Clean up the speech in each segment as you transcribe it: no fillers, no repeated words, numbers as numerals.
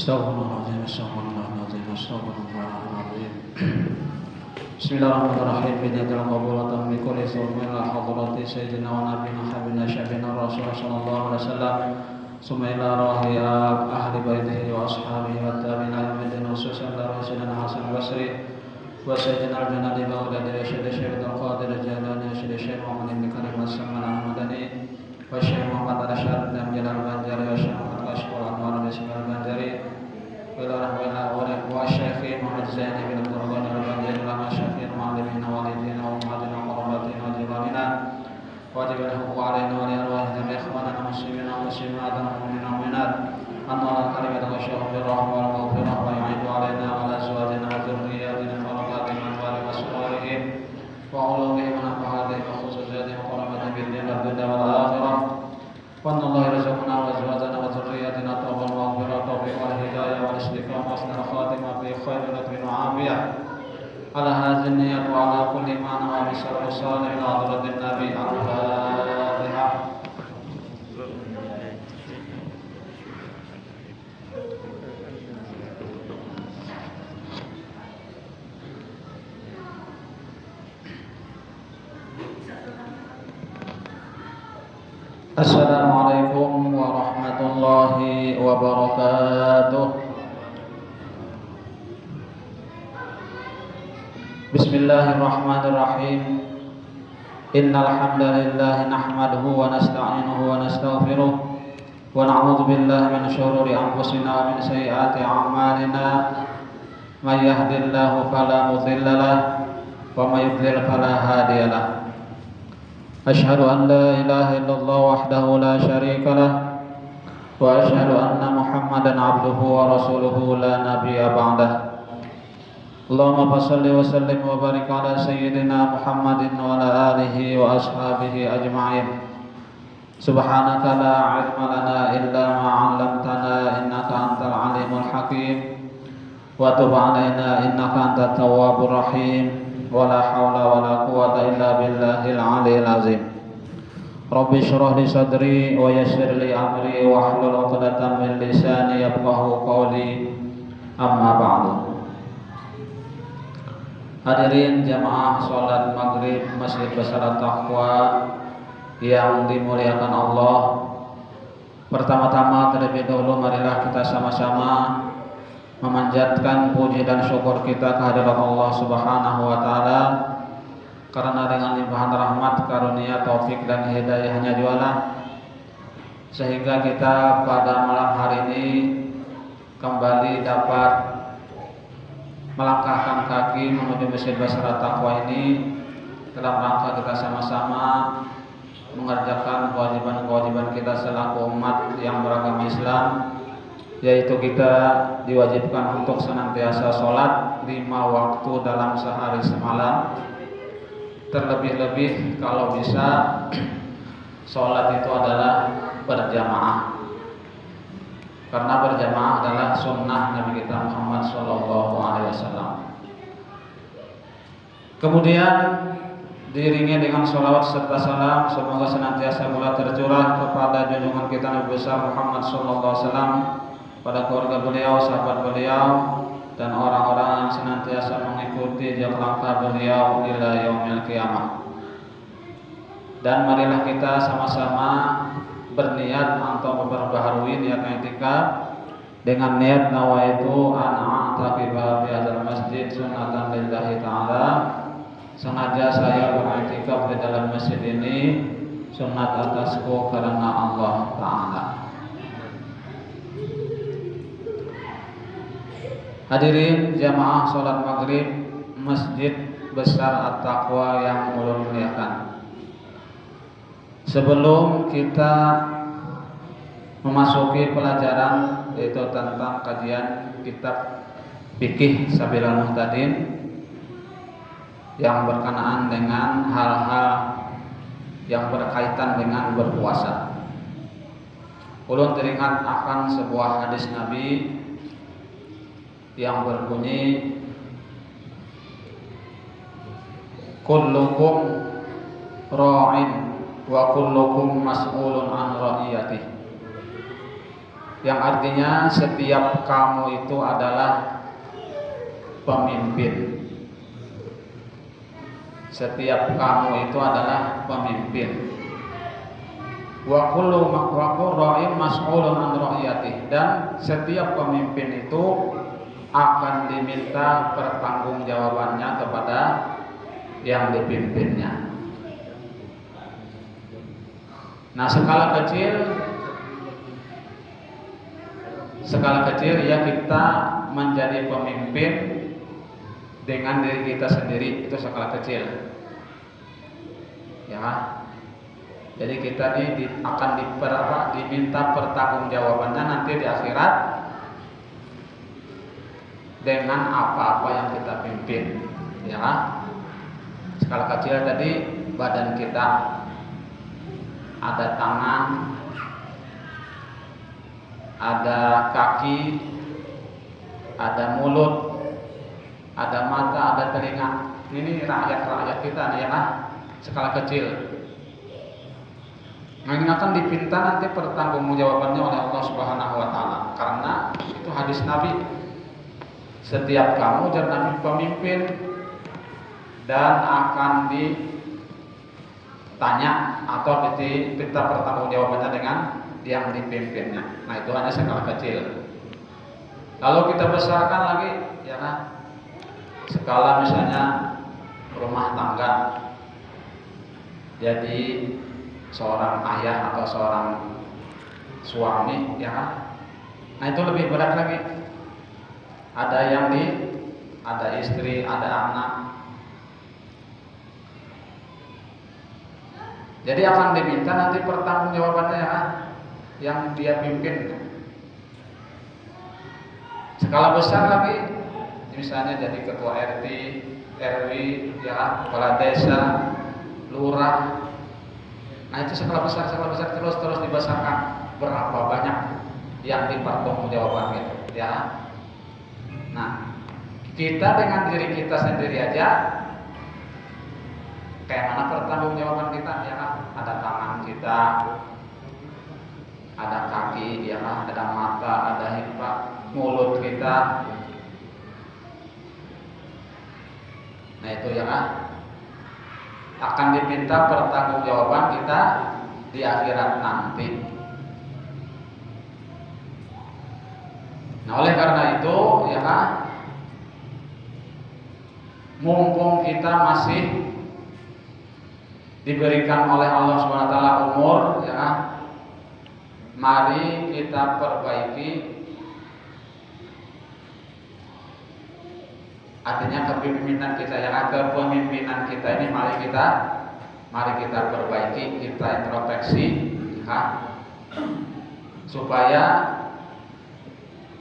Astagfirullahaladzim, astagfirullahaladzim, astagfirullahaladzim. Bismillahirrahmanirrahim. Bidyatul qabulatan bi kulli thawmin la hadrati sayyidina wa nabiyina habibina syafiina rasul sallallahu alaihi wasallam. Summa ila rahiya ahli baitihi wa ashabihi wa tabi'ina min khususan la rasulina Hasan Basri wa sayyidina al-Junadi Baghdadi wa sayyidina Syekh Al-Qadir Al-Jalani wa sayyidina Syekh Muhammad bin Karim As-Saman Al-Madani wa Syekh Muhammad Al-Asyad dan Jalal Banjari wa Syekh Muhammad Al-Ashqal Anwar Al Banjari wa Syekh Muhammad Zaini bin Abdul Ghani Al-Banjari wa Syekh Mu'allimina wa walidina wa ummatina wa qarabatina wa jiranina wajib al-huquq alaina wa li arwahina bi ikhwanina muslimina wa muslimat wa mu'minina wa mu'minat anna kalimat al-syahid bir-rahmah wal maghfirah wa yu'idu alaina wa ala azwajina wa dhurriyyatina barakatina wa ala masrarihim wa ulumihim wa nafa'atihim wa khususatihim wa qarabatihim bid-din wal dunya wal akhirah wa anallahu yarzuquna wa azwajana wa dhurriyyatina tawbatan wa maghfirah tawfiq wal hidayah wal istiqamah wa husnul khatimah fi khairin wa afiyah ala hadzal niyyat wa ala kulli ma nawa bi sallallahu ila hadratin nabi al-fatihah. Assalamualaikum warahmatullahi wabarakatuh. Bismillahirrahmanirrahim. Innal hamdalillah nahmaduhu wa nasta'inuhu wa nastaghfiruh wa na'udzu billahi min shururi anfusina wa min sayyiati a'malina. May yahdihillahu fala mudilla lahu wa may yudlil fala hadiya lahu. Asyhadu an la ilaha illallah wahdahu la syarika lah wa asyhadu anna Muhammadan abduhu wa rasuluhu la nabiyya ba'dah. Allahumma shalli wa sallim wa barik ala sayyidina Muhammadin wa ala alihi wa ashabihi ajma'in. Subhanaka la ilma lana illa ma 'allamtana innaka antal alimul hakim wa tub 'alaina innaka antat tawwabur rahim. Wa la hawla wa la quwwata illa billahil 'aliyyil 'azim. Rabbi shrah li sadri wa yassir li amri wa hlul 'uqdatam min lisani yafqahu qawli. Amma ba'du. Hadirin jamaah salat maghrib Masjid Besar Taqwa yang dimuliakan Allah. Pertama-tama terlebih dahulu marilah kita sama-sama memanjatkan puji dan syukur kita kehadirat Allah Subhanahu wa taala, karena dengan limpahan rahmat, karunia, taufik dan hidayahnya jualah sehingga kita pada malam hari ini kembali dapat melangkahkan kaki menuju Masjid Besar Taqwa ini dalam rangka kita sama-sama mengerjakan kewajiban-kewajiban kita selaku umat yang beragama Islam, yaitu kita diwajibkan untuk senantiasa sholat 5 waktu dalam sehari semalam. Terlebih-lebih kalau bisa sholat itu adalah berjamaah, karena berjamaah adalah sunnah Nabi kita Muhammad SAW. Kemudian diiringi dengan sholawat serta salam, semoga senantiasa pula tercurah kepada junjungan kita Nabi besar Muhammad SAW, pada keluarga beliau, sahabat beliau, dan orang-orang yang senantiasa mengikuti jejak langkah beliau ila yaumil qiyamah. Dan marilah kita sama-sama berniat atau memperbaharui niat i'tikaf dengan niat nawaitu an a'taqiba fi hadzal masjid sunnatan lillahi ta'ala. Sengaja saya beriktikaf di dalam masjid ini sunat atasku karena Allah Ta'ala. Hadirin jamaah sholat maghrib Masjid Besar At-Taqwa yang ulun muliakan. Sebelum kita memasuki pelajaran yaitu tentang kajian kitab Fikih Sabilal Muhtadin yang berkenaan dengan hal-hal yang berkaitan dengan berpuasa, ulun teringat akan sebuah hadis Nabi yang berbunyi, kullukum ra'in wa kullukum mas'ulun an ra'iyatih. yang artinya setiap kamu itu adalah pemimpin. Setiap kamu itu adalah pemimpin. Wa kullu ra'in mas'ulun an ra'iyatihi, dan setiap pemimpin itu akan diminta pertanggungjawabannya kepada yang dipimpinnya. Nah, skala kecil ya kita menjadi pemimpin dengan diri kita sendiri, itu skala kecil. Ya. Jadi kita akan diminta pertanggungjawabannya nanti di akhirat dengan apa-apa yang kita pimpin. Ya. Skala kecil tadi badan kita, ada tangan, ada kaki, ada mulut, ada mata, ada telinga. Ini rakyat-rakyat kita nih ya, skala kecil. Nah, ini akan dipinta nanti pertanggungjawabannya oleh Allah Subhanahu wa taala. Karena itu hadis Nabi, setiap kamu jadi pemimpin dan akan ditanya atau dipinta pertanggungjawabannya dengan yang dipimpinnya. Nah, itu hanya skala kecil. Lalu kita besarkan lagi ya kan, skala misalnya rumah tangga, jadi seorang ayah atau seorang suami ya kan. Nah, itu lebih berat lagi. Ada istri, ada anak. Jadi akan diminta nanti pertanggungjawabannya ya kan, yang dia pimpin. Skala besar lagi, misalnya jadi ketua RT, RW, ya, kepala desa, lurah. Nah, itu skala besar terus dibesarkan, berapa banyak yang dipertanggungjawabkan gitu, ya. Nah, kita dengan diri kita sendiri aja kayak mana pertanggungjawaban kita, ya kan? Ada tangan kita, ada kaki, ya kan? Ada mata, ada hidung, mulut kita. Nah, itu ya kan? Akan diminta pertanggungjawaban kita di akhirat nanti. Nah, oleh karena itu ya kan, mumpung kita masih diberikan oleh Allah SWT umur ya kan, mari kita perbaiki, artinya kepemimpinan kita ya kan, kepemimpinan kita ini mari kita perbaiki, kita introspeksi ya kan, supaya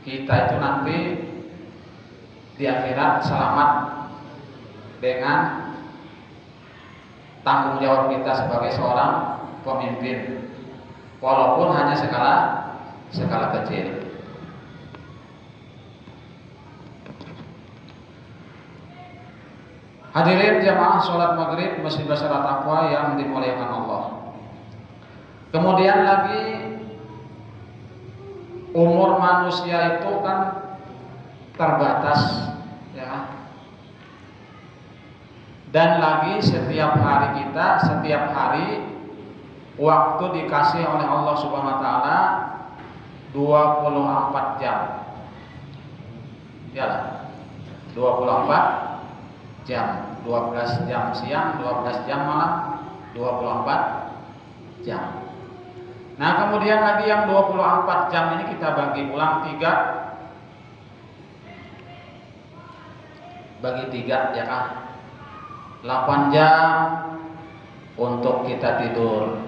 kita itu nanti di akhirat selamat dengan tanggung jawab kita sebagai seorang pemimpin, walaupun hanya skala kecil. Hadirin jamaah sholat maghrib masjid Basarat Taqwa yang dimuliakan Allah. Kemudian lagi, umur manusia itu kan terbatas ya. Dan lagi setiap hari waktu dikasih oleh Allah Subhanahu wa taala 24 jam. Ya, 24 jam. 12 jam siang, 12 jam malam, 24 jam. Nah, kemudian lagi yang 24 jam ini kita bagi ulang 3. Bagi 3 ya kan. 8 jam untuk kita tidur.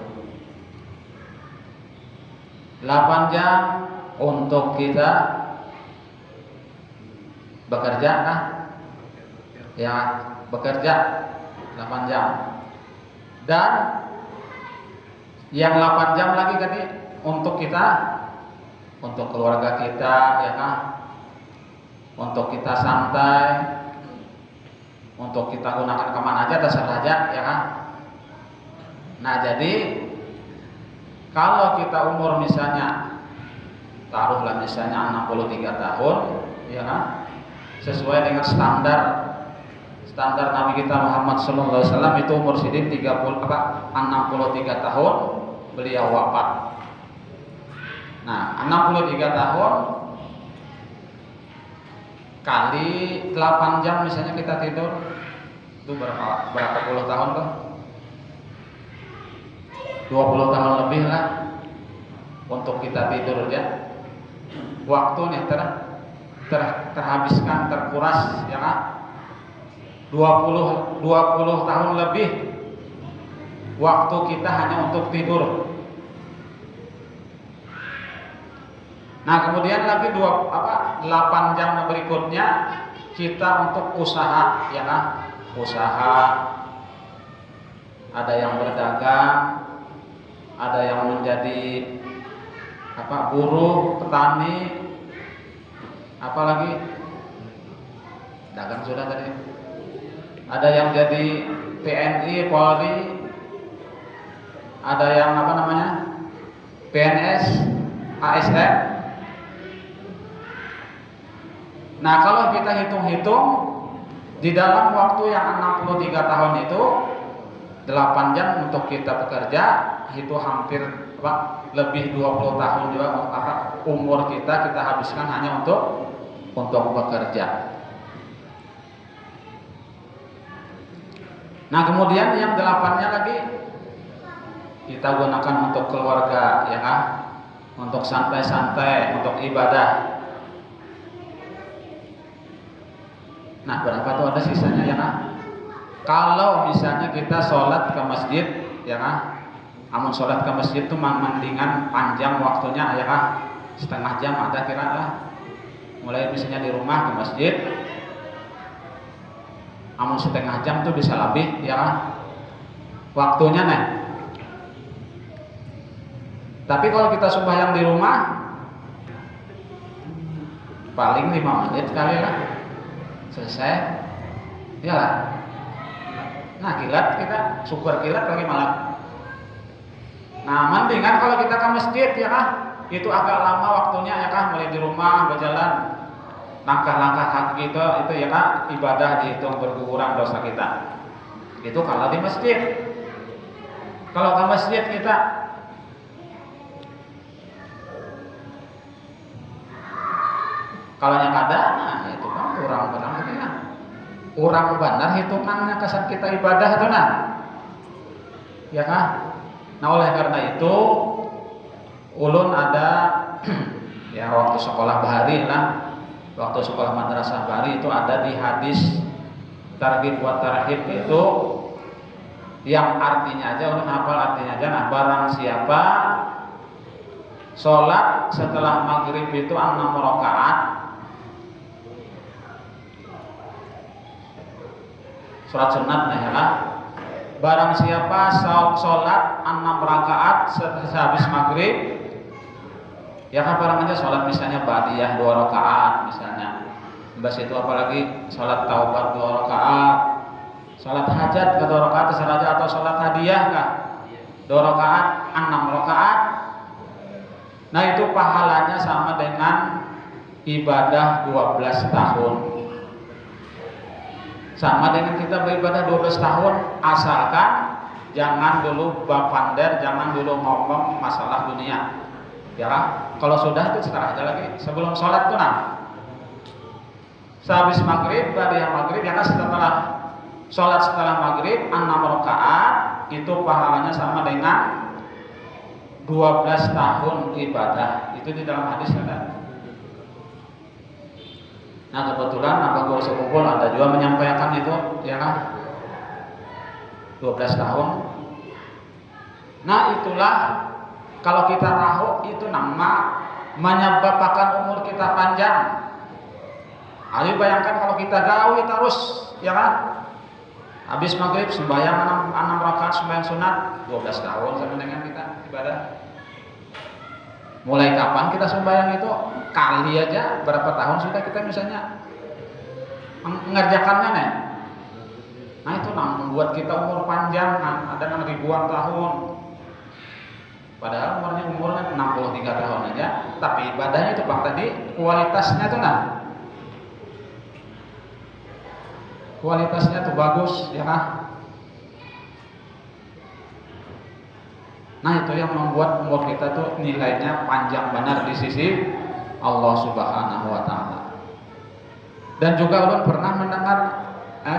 8 jam untuk kita bekerja kan? Ya, bekerja 8 jam. Dan yang 8 jam lagi tadi untuk kita, untuk keluarga kita ya kan, untuk kita santai, untuk kita gunakan kemana aja terserah aja ya kan. Nah, jadi kalau kita umur misalnya taruhlah misalnya 63 tahun, ya kan? Sesuai dengan standar Nabi kita Muhammad SAW itu umur sidin 63 tahun beliau wafat. Nah, 63 tahun kali 8 jam misalnya kita tidur, itu berapa puluh tahun tuh? 20 tahun lebih lah untuk kita tidur ya. Waktunya terhabiskan, terkuras ya kan? 20 tahun lebih waktu kita hanya untuk tidur. Nah, kemudian lagi 8 jam berikutnya kita untuk usaha ya kan? Usaha, ada yang berdagang, ada yang menjadi buruh, petani, apalagi dagang sudah tadi. Ada yang jadi TNI, Polri, ada yang PNS, ASN. Nah, kalau kita hitung-hitung di dalam waktu yang 63 tahun itu 8 jam untuk kita bekerja, itu hampir lebih 20 tahun juga umur kita habiskan hanya untuk bekerja. Nah, kemudian yang 8-nya lagi kita gunakan untuk keluarga ya kan, untuk santai-santai, untuk ibadah. Nah, berapa tuh ada sisanya ya kan? Kalau misalnya kita sholat ke masjid ya kan, amun sholat ke masjid tuh mendingan panjang waktunya ya kan, setengah jam ada kira lah. Mulai misalnya di rumah ke masjid, amun setengah jam tuh bisa lebih ya kan, waktunya nih. Tapi kalau kita sembahyang di rumah paling 5 menit kali lah selesai ya lah. Nah, kilat kita super kilat lagi malam. Nah, mendingan kalau kita ke masjid ya kan, itu agak lama waktunya ya kan, mulai di rumah berjalan langkah-langkah kaki itu ya kan, ibadah dihitung berguguran dosa kita. Itu kalau di masjid. Kalau ke masjid kita kalau yang ada, nah itu kan kurang benar hitungannya kesan kita ibadah itu nah, ya kan? Nah, oleh karena itu ulun ada ya waktu sekolah bahari lah, waktu sekolah madrasah bahari itu ada di hadis targhib wa tarhib itu yang artinya aja ulun hafal artinya aja. Nah, barang siapa sholat setelah maghrib itu 6 rakaat, sholat sunat nah ya kan? Barang siapa sholat 6 rakaat sehabis maghrib ya kan, barang aja sholat misalnya ba'diyah 2 rakaat misalnya, habis itu apalagi sholat taubat 2 rakaat, sholat hajat ke 2 rakaat terserah aja, atau sholat hadiah kah 2 rakaat, 6 rakaat. Nah, itu pahalanya sama dengan ibadah 12 tahun. Sama dengan kita beribadah 12 tahun, asalkan jangan dulu bapander, jangan dulu ngomong masalah dunia. Ya kan? Kalau sudah itu sekarang aja lagi. Sebelum sholat tuh nah, sehabis maghrib, ba'diyah maghrib ya kan, setelah sholat setelah maghrib 6 rakaat, itu pahalanya sama dengan 12 tahun ibadah. Itu di dalam hadis ada. Nah, kebetulan abang guru sekumpul ada juga menyampaikan itu ya kan, 12 tahun. Nah, itulah kalau kita rahu itu nama menyebabkan umur kita panjang. Ayo bayangkan kalau kita gawe terus ya kan, habis maghrib sembahyang 6 rakaat sembahyang sunat 12 tahun sama dengan kita ibadah. Mulai kapan kita sembahyang itu? Kali aja berapa tahun sudah kita misalnya mengerjakannya nih. Nah, itu membuat kita umur panjang, ada ribuan tahun. Padahal umurnya 63 tahun aja, tapi ibadahnya itu Bang tadi kualitasnya tuh kualitasnya tuh bagus ya kan. Nah itu yang membuat umur kita tuh nilainya panjang benar di sisi Allah Subhanahu wa Ta'ala. Dan juga ulun pernah mendengar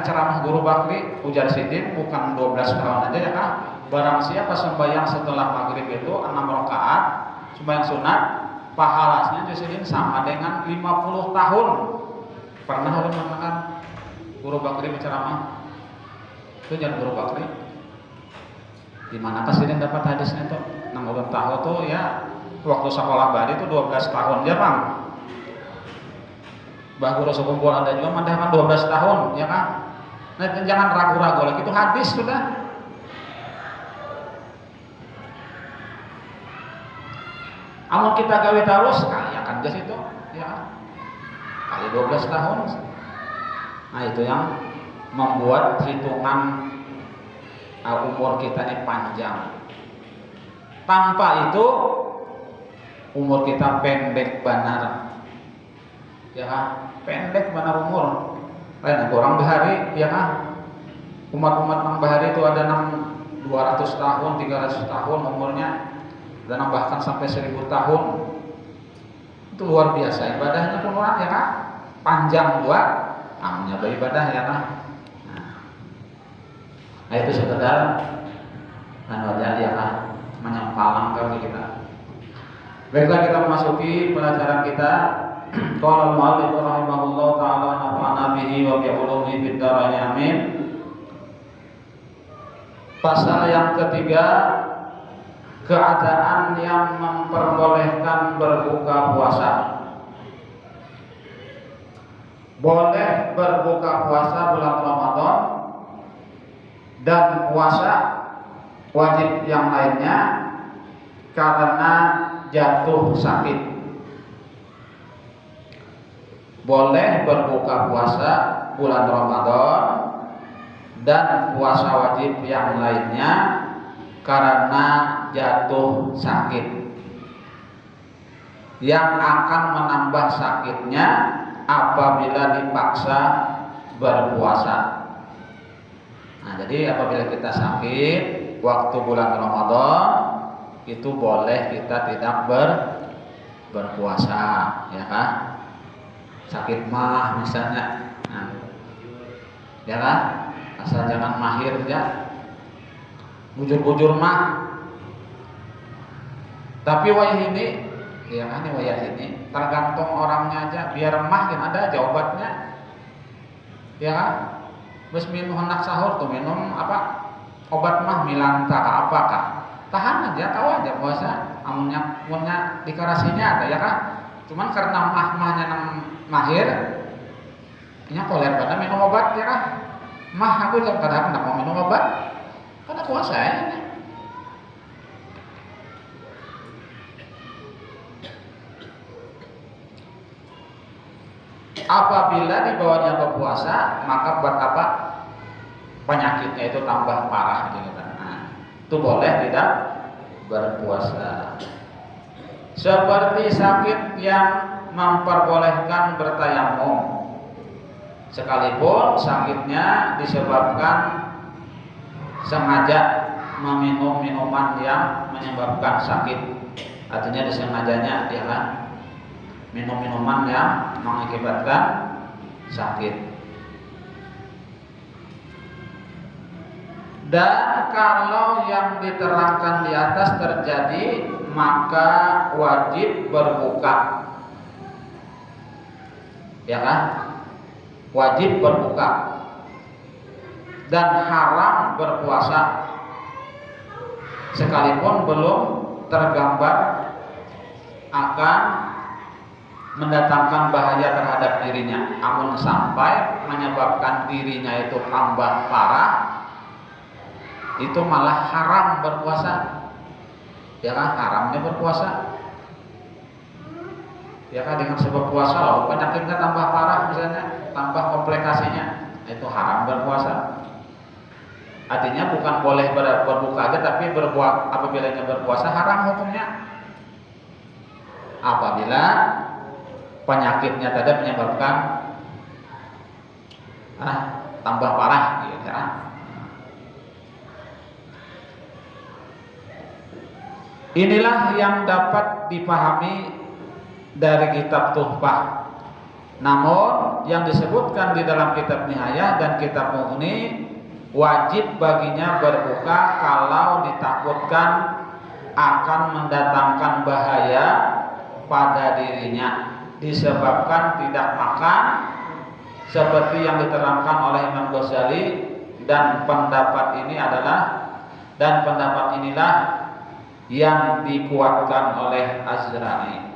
ceramah Guru Bakri ujar sidin, bukan 12 tahun aja ya kan. Barang siapa sembahyang setelah maghrib itu 6 rakaat sembahyang sunat, pahalanya sidin sama dengan 50 tahun. Pernah ulun mendengar Guru Bakri berceramah. Itu jangan Guru Bakri. Di mana sidin dapat hadisnya tuh? Nang ulun tahu tuh ya waktu sekolah Bali itu 12 tahun ya Bang. Bah Guru sekumpul ada juga mandahkan 12 tahun ya kan. Nah, jangan ragu-ragu lagi, itu hadis sudah. Amun kita gawe terus kali akan jas itu ya kan. Kali 12 tahun. Nah itu yang membuat hitungan umur kita ini panjang. Tanpa itu umur kita pendek benar. Ya kan? Pendek benar umur. Lain orang bahari ya kan? Umat-umat nang bahari itu ada 200 tahun, 300 tahun umurnya. Dan bahkan sampai 1000 tahun. Itu luar biasa ibadahnya pun orang ya kan? Panjang buat amalnya beribadah ya kan? Nah itu sekedar aja ya kan, menyempalang kali kita. Baiklah kita memasuki pelajaran kita. Qala al-mu'allif rahimahullah ta'ala nafa'ana bihi wa bi ulumihi fid dharain amin. Pasal yang ketiga, keadaan yang memperbolehkan berbuka puasa. Boleh berbuka puasa bulan Ramadan dan puasa wajib yang lainnya karena jatuh sakit. Boleh berbuka puasa bulan Ramadan dan puasa wajib yang lainnya karena jatuh sakit. Yang akan menambah sakitnya apabila dipaksa berpuasa. Nah, jadi apabila kita sakit waktu bulan Ramadan itu boleh kita tidak berpuasa, ya kan? Sakit mah misalnya, nah, ya kan? Asal jangan mahir ya, bujur-bujur mah. Tapi wayah ini, ya kan? Wayah ini tergantung orangnya aja. Biar mah kan ada aja obatnya, ya kan? Terus minum hendak sahur tuh minum apa? Obat mah milanta apakah? Tahan aja, tahu aja puasa. Amunnya punya dikarasinya ada ya kan? Cuman karena mahnya nang mahir, nya poler pada minum obat ya kan? Mah aku jam kadang hendak mau minum obat, karena puasa ya. Apabila dibawanya berpuasa, maka buat apa? Penyakitnya itu tambah parah gitu kan. Nah, itu boleh tidak berpuasa. Seperti sakit yang memperbolehkan bertayamum. Sekalipun sakitnya disebabkan sengaja meminum minuman yang menyebabkan sakit. Artinya disengajanya dia kan minum minuman yang mengakibatkan sakit. Dan kalau yang diterangkan di atas terjadi, maka wajib berbuka. Ya kan? Wajib berbuka. Dan haram berpuasa. Sekalipun belum tergambar akan mendatangkan bahaya terhadap dirinya, namun sampai menyebabkan dirinya itu tambah parah, itu malah haram berpuasa. Ya kan, haramnya berpuasa. Ya kan, dengan sebab puasa loh penyakitnya tambah parah misalnya, tambah komplikasinya, itu haram berpuasa. Artinya bukan boleh berbuka aja, tapi apabila berpuasa haram hukumnya. Apabila penyakitnya tadi menyebabkan tambah parah gitu ya. Inilah yang dapat dipahami dari kitab Tuhfah. Namun yang disebutkan di dalam kitab Nihayah dan kitab Mughni, wajib baginya berbuka kalau ditakutkan akan mendatangkan bahaya pada dirinya disebabkan tidak makan, seperti yang diterangkan oleh Imam Ghazali, dan pendapat inilah yang dikuatkan oleh Azrani.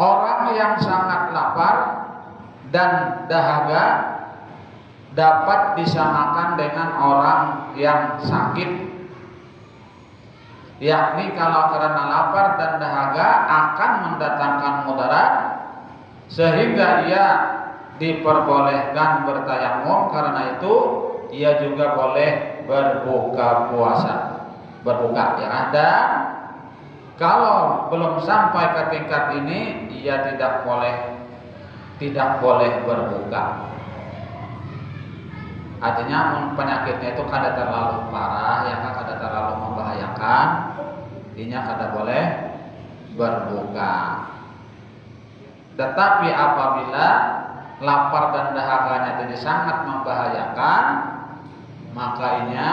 Orang yang sangat lapar dan dahaga dapat disamakan dengan orang yang sakit, yakni kalau karena lapar dan dahaga akan mendatangkan mudarat, sehingga ia diperbolehkan bertayamum. Karena itu ia juga boleh berbuka ya. Dan kalau belum sampai ke tingkat ini, ia tidak boleh berbuka. Artinya penyakitnya itu kada terlalu parah, ya kan, kada terlalu membahayakan, intinya kada boleh berbuka. Tetapi apabila lapar dan dahaganya jadi sangat membahayakan, makanya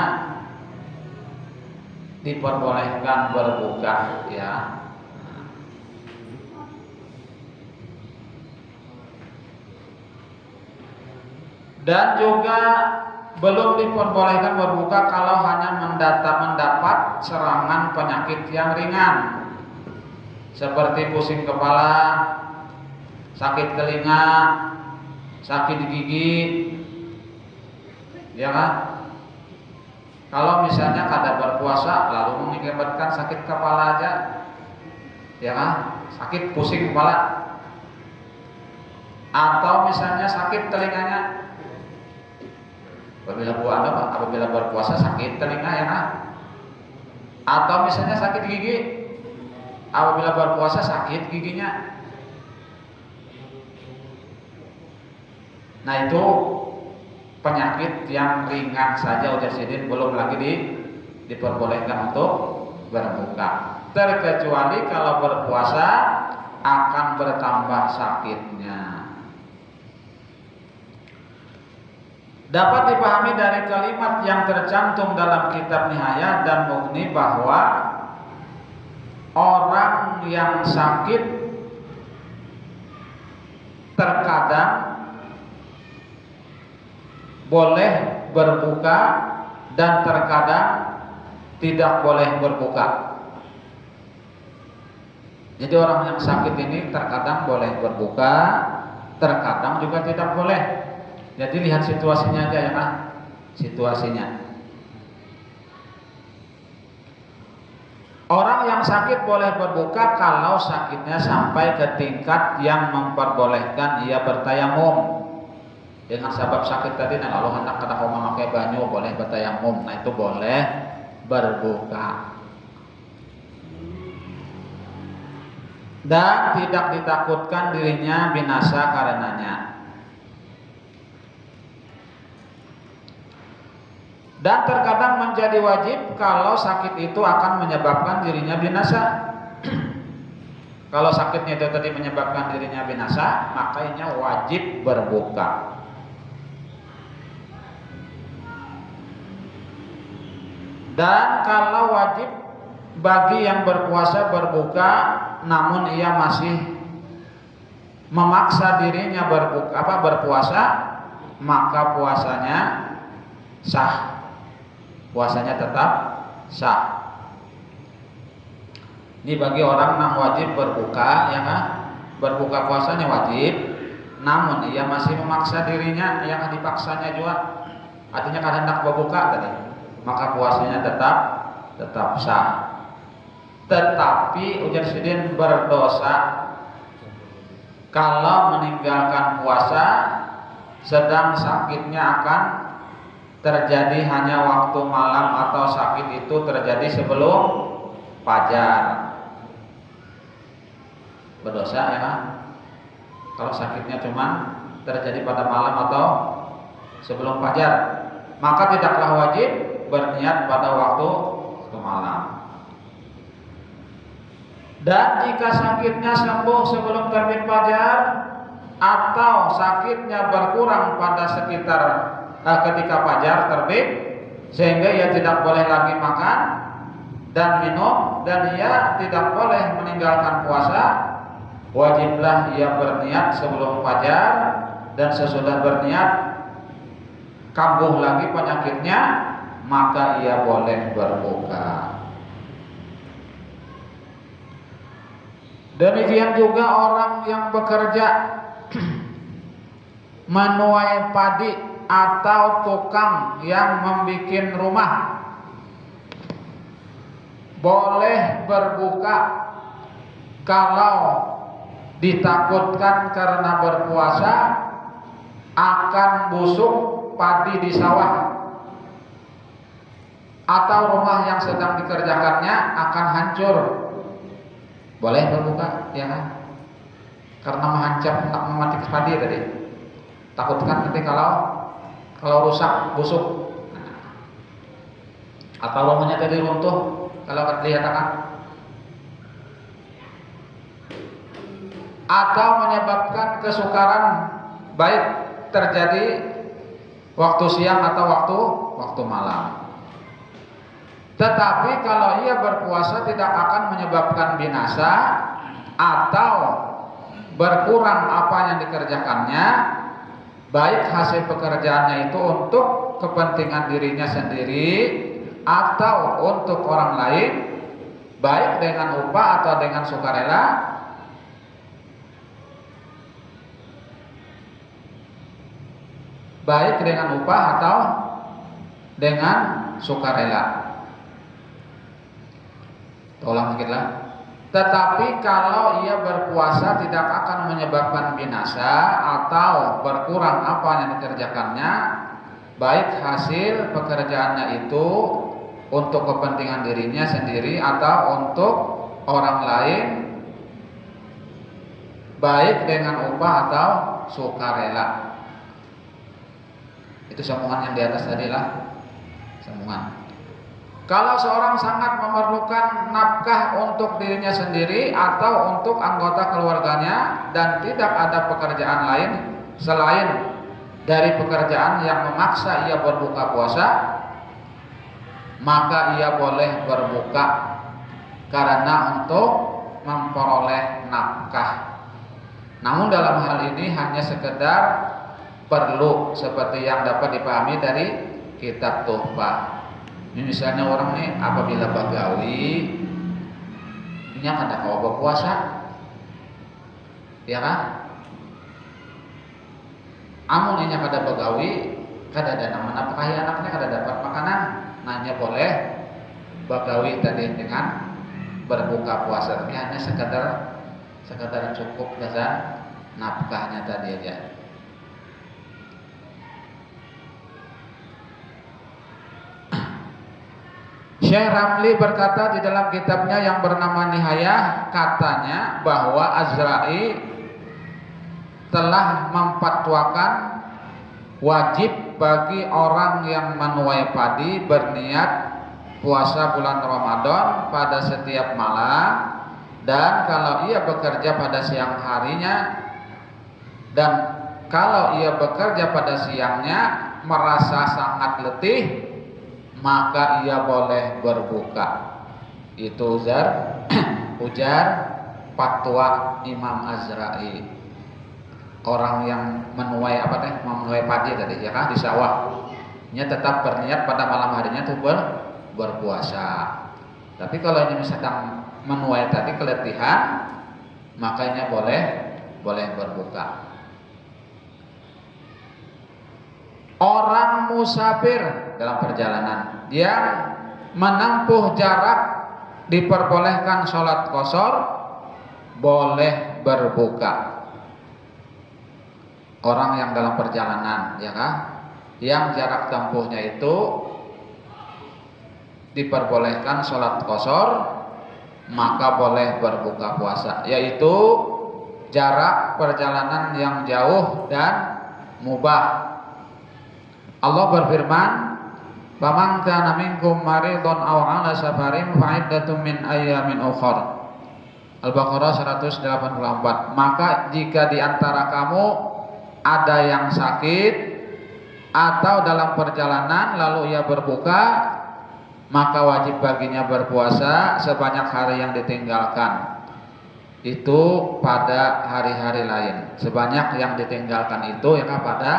diperbolehkan berbuka ya. Dan juga belum diperbolehkan berbuka kalau hanya mendapat serangan penyakit yang ringan, seperti pusing kepala, sakit telinga, sakit gigi, ya kan? Kalau misalnya kada berpuasa lalu mengakibatkan sakit kepala aja, ya kan? Sakit pusing kepala, atau misalnya sakit telinganya. Apabila berpuasa sakit telinga, ya kan? Atau misalnya sakit gigi, apabila berpuasa sakit giginya. Nah itu penyakit yang ringan saja ujar sidin, belum lagi diperbolehkan untuk berbuka. Terkecuali kalau berpuasa akan bertambah sakitnya. Dapat dipahami dari kalimat yang tercantum dalam kitab Nihayah dan Mughni bahwa orang yang sakit terkadang boleh berbuka dan terkadang tidak boleh berbuka. Jadi orang yang sakit ini terkadang boleh berbuka, terkadang juga tidak boleh. Jadi lihat situasinya aja ya kan, situasinya. Orang yang sakit boleh berbuka kalau sakitnya sampai ke tingkat yang memperbolehkan ia bertayamum. Dengan sebab sakit tadi, nah lalu hendak kada mau memakai banyu, boleh bertayamum. Nah itu boleh berbuka. Dan tidak ditakutkan dirinya binasa karenanya. Dan terkadang menjadi wajib kalau sakit itu akan menyebabkan dirinya binasa. Kalau sakitnya itu tadi menyebabkan dirinya binasa, makanya wajib berbuka. Dan kalau wajib bagi yang berpuasa berbuka, namun ia masih memaksa dirinya berpuasa, maka puasanya sah. Puasanya tetap sah. Ini bagi orang yang wajib berbuka, ya kan? Berbuka puasanya wajib, namun ia masih memaksa dirinya, yang dipaksanya juga. Artinya kan hendak berbuka tadi, maka puasanya tetap sah. Tetapi ujar sidin berdosa kalau meninggalkan puasa sedang sakitnya akan terjadi hanya waktu malam atau sakit itu terjadi sebelum fajar, berdosa ya kan? Kalau sakitnya cuma terjadi pada malam atau sebelum fajar, maka tidaklah wajib berniat pada waktu malam. Dan jika sakitnya sembuh sebelum terbit fajar atau sakitnya berkurang pada sekitar ketika fajar terbit, sehingga ia tidak boleh lagi makan dan minum dan ia tidak boleh meninggalkan puasa, wajiblah ia berniat sebelum fajar, dan sesudah berniat kambuh lagi penyakitnya, maka ia boleh berbuka. Demikian juga orang yang bekerja menuai padi atau tukang yang membikin rumah boleh berbuka kalau ditakutkan karena berpuasa akan busuk padi di sawah atau rumah yang sedang dikerjakannya akan hancur, boleh berbuka, ya kan? Karena mengancam memetik padi tadi. Takutkan nanti kalau rusak, busuk, atau rumahnya tadi runtuh kalau dikatakan, atau menyebabkan kesukaran baik terjadi waktu siang atau waktu malam. Tetapi kalau ia berpuasa tidak akan menyebabkan binasa atau berkurang apa yang dikerjakannya, baik hasil pekerjaannya itu untuk kepentingan dirinya sendiri atau untuk orang lain, baik dengan upah atau dengan sukarela, baik dengan upah atau dengan sukarela. Tolong sedikitlah. Tetapi kalau ia berpuasa tidak akan menyebabkan binasa atau berkurang apa yang dikerjakannya, baik hasil pekerjaannya itu untuk kepentingan dirinya sendiri atau untuk orang lain, baik dengan upah atau sukarela. Itu sambungan yang di atas tadi lah, sambungan. Kalau seorang sangat memerlukan nafkah untuk dirinya sendiri atau untuk anggota keluarganya dan tidak ada pekerjaan lain selain dari pekerjaan yang memaksa ia berbuka puasa, maka ia boleh berbuka karena untuk memperoleh nafkah. Namun dalam hal ini hanya sekedar perlu seperti yang dapat dipahami dari kitab Tuhfah. Misalnya orang nih apabila bagawi ini akan ada kau berpuasa, ya kan? Amun ini kada bagawi, kada ada menafkahi anaknya, kada dapat makanan, nanya boleh bagawi tadi dengan berbuka puasa, tapi hanya sekadar cukup dasar nafkahnya tadi aja. Syekh Ramli berkata di dalam kitabnya yang bernama Nihayah, katanya bahwa Azra'i telah memfatwakan wajib bagi orang yang menuai padi berniat puasa bulan Ramadan pada setiap malam, dan kalau ia bekerja pada siang harinya dan kalau ia bekerja pada siangnya merasa sangat letih, maka ia boleh berbuka. Itu ujar fatwa Imam Azra'i. Orang yang menuai menuai padi tadi ya kan di sawah, nya tetap berniat pada malam harinya tuh berpuasa. Tapi kalau ini sedang menuai tadi keletihan, makanya boleh berbuka. Orang musafir dalam perjalanan yang menempuh jarak diperbolehkan sholat qashar, boleh berbuka. orang yang dalam perjalanan, ya kan, yang jarak tempuhnya itu diperbolehkan sholat qashar, maka boleh berbuka puasa, yaitu jarak perjalanan yang jauh dan mubah. Allah berfirman, "Faman kana minkum maridun aw 'ala safarin fa iddatun min ayyamin ukhra." Al-Baqarah 184. Maka jika di antara kamu ada yang sakit atau dalam perjalanan lalu ia berbuka, maka wajib baginya berpuasa sebanyak hari yang ditinggalkan. Itu pada hari-hari lain. Sebanyak yang ditinggalkan itu ya pada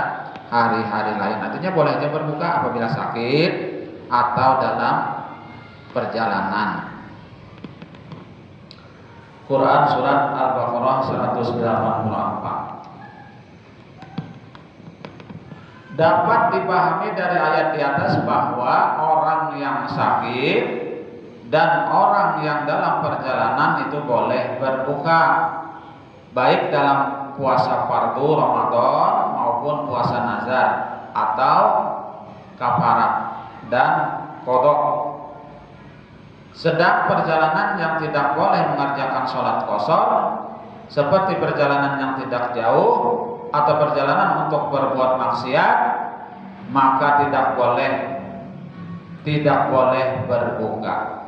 hari-hari lain. Artinya boleh aja berbuka apabila sakit atau dalam perjalanan. Quran surat Al-Baqarah 184. Dapat dipahami dari ayat di atas bahwa orang yang sakit dan orang yang dalam perjalanan itu boleh berbuka, baik dalam puasa fardu Ramadan maupun puasa nazar atau kafarat dan qadha. Sedang perjalanan yang tidak boleh mengerjakan sholat qashar, seperti perjalanan yang tidak jauh atau perjalanan untuk berbuat maksiat, maka tidak boleh berbuka.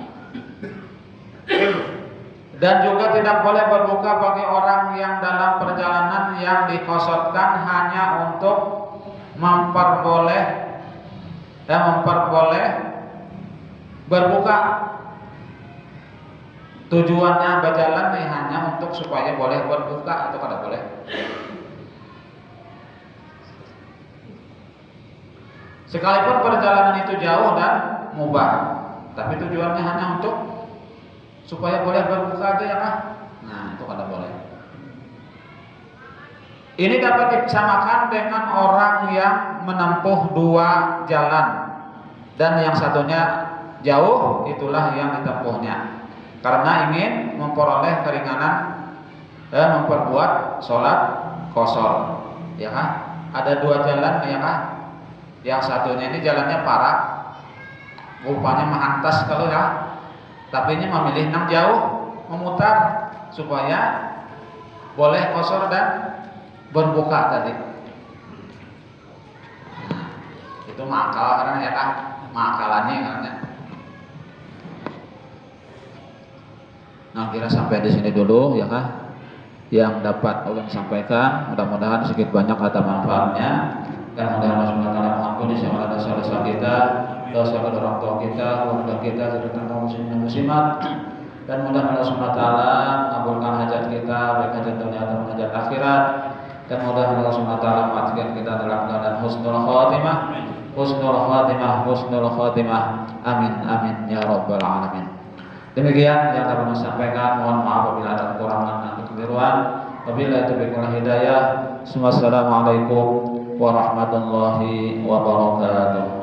Dan juga tidak boleh berbuka bagi orang yang dalam perjalanan yang dikosotkan hanya untuk memperboleh berbuka. Tujuannya berjalan nih hanya untuk supaya boleh berbuka, itu kada boleh. Sekalipun perjalanan itu jauh dan mubah, tapi tujuannya hanya untuk supaya boleh berbuka aja ya kan? Nah, itu kada boleh. Ini dapat disamakan dengan orang yang menempuh dua jalan dan yang satunya jauh, itulah yang ditempuhnya karena ingin memperoleh keringanan dan memperbuat sholat qashar, ya kan? Ada dua jalan, ya kan? Yang satunya ini jalannya parah, rupanya menghantas kalau ya, tapi ini memilih yang jauh, memutar supaya boleh qashar dan berbuka tadi. Nah, itu makal karena ya kan, makalannya karena. Nah, kira sampai di sini dulu ya kan, yang dapat ulun sampaikan. Mudah-mudahan sedikit banyak ada manfaatnya dan mudah-mudahan Allah Subhanahu wa taala mengampuni segala dosa-dosa kita, dosa kedua orang tua kita, keluarga kita, serta kaum muslimin dan muslimat. Dan mudah-mudahan Allah Subhanahu wa taala mengabulkan hajat kita, baik hajat dunia atau hajat akhirat. Dan mudah-mudahan Allah Subhanahu wa taala memastikan kita dalam keadaan husnul khatimah, husnul khatimah, husnul khatimah. Amin amin ya rabbal alamin. Demikian yang dapat saya sampaikan. Mohon maaf apabila ada kekurangan dan kekeliruan. Wabillahi taufiq wal hidayah. Wassalamualaikum warahmatullahi wabarakatuh.